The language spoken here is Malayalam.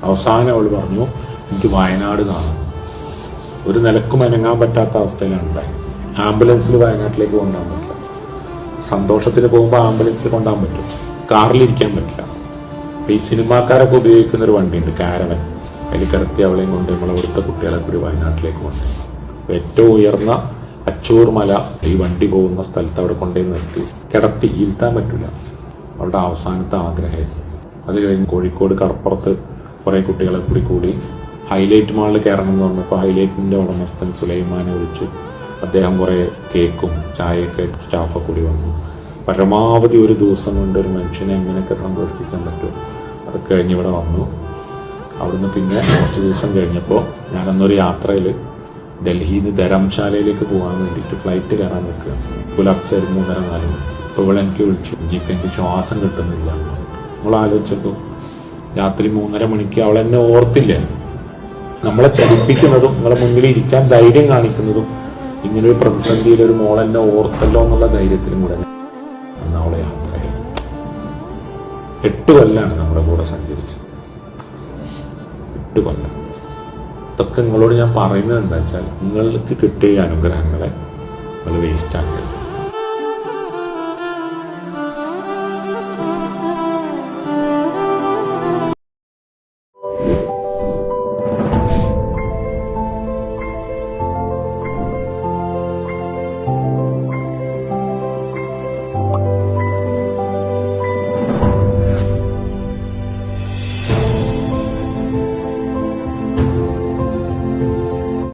അവസാനം അവൾ പറഞ്ഞു എനിക്ക് വയനാട് കാണണം. ഒരു നിലക്കും അനങ്ങാൻ പറ്റാത്ത അവസ്ഥയിലാണ് ഉണ്ടായത്. ആംബുലൻസിൽ വയനാട്ടിലേക്ക് കൊണ്ടുപോകാൻ പറ്റില്ല. സന്തോഷത്തിന് പോകുമ്പോൾ ആംബുലൻസിൽ കൊണ്ടുപോകാൻ പറ്റും, കാറിലിരിക്കാൻ പറ്റില്ല. അപ്പം ഈ സിനിമാക്കാരൊക്കെ ഉപയോഗിക്കുന്ന ഒരു വണ്ടിയുണ്ട്, കാരവൻ. അതിൽ കിടത്തി അവളെയും കൊണ്ട് നമ്മളെ ഇവിടുത്തെ കുട്ടികളെ കൂടി വയനാട്ടിലേക്ക് കൊണ്ടുപോയി. ഏറ്റവും ഉയർന്ന അച്ചൂർ മല ഈ വണ്ടി പോകുന്ന സ്ഥലത്ത് അവിടെ കൊണ്ടുപോയി നിർത്തി കിടത്തി. ഇരുത്താൻ പറ്റില്ല. അവളുടെ അവസാനത്തെ ആഗ്രഹമായിരുന്നു. അത് കഴിഞ്ഞ് കോഴിക്കോട് കടപ്പുറത്ത് കുറേ കുട്ടികളെ കൂടി ഹൈലൈറ്റ് മാളിൽ കയറണം എന്ന് പറഞ്ഞപ്പോൾ ഹൈലൈറ്റിൻ്റെ ഉടമസ്ഥൻ സുലൈമാനെ വിളിച്ചു. അദ്ദേഹം കുറേ കേക്കും ചായയൊക്കെ സ്റ്റാഫൊക്കെ കൂടി വന്നു. പരമാവധി ഒരു ദിവസം കൊണ്ട് ഒരു മനുഷ്യനെ എങ്ങനെയൊക്കെ സന്തോഷിപ്പിക്കാൻ പറ്റും അതൊക്കെ കഴിഞ്ഞ് ഇവിടെ വന്നു. അവിടുന്ന് പിന്നെ കുറച്ച് ദിവസം കഴിഞ്ഞപ്പോൾ ഞാനന്നൊരു യാത്രയിൽ ഡൽഹിയിൽ നിന്ന് ധരംശാലയിലേക്ക് പോകാൻ വേണ്ടിയിട്ട് ഫ്ലൈറ്റ് കയറാൻ നിൽക്കുക. പുലർച്ചെ 3:30-4 ഇപ്പോൾ ഇവിടെ എനിക്ക് വിളിച്ചു, ജിക്ക് എനിക്ക് ശ്വാസം കിട്ടുന്നില്ല. നമ്മൾ ആലോചിച്ചപ്പോൾ രാത്രി 3:30 മണിക്ക് അവളെന്നെ ഓർത്തില്ല. നമ്മളെ ചലിപ്പിക്കുന്നതും നിങ്ങളെ മുന്നിൽ ഇരിക്കാൻ ധൈര്യം കാണിക്കുന്നതും ഇങ്ങനൊരു പ്രതിസന്ധിയിൽ ഒരു മോളെന്നെ ഓർത്തല്ലോ എന്നുള്ള ധൈര്യത്തിലും കൂടെ അന്ന് അവളെ യാത്രയായി. 8 കൊല്ലാണ് നമ്മുടെ കൂടെ സഞ്ചരിച്ചത്. 8 കൊല്ലം. ഇതൊക്കെ നിങ്ങളോട് ഞാൻ പറയുന്നത് എന്താ വെച്ചാൽ നിങ്ങൾക്ക് കിട്ടിയ അനുഗ്രഹങ്ങളെ നിങ്ങൾ വേസ്റ്റ് ആക്കരുത്.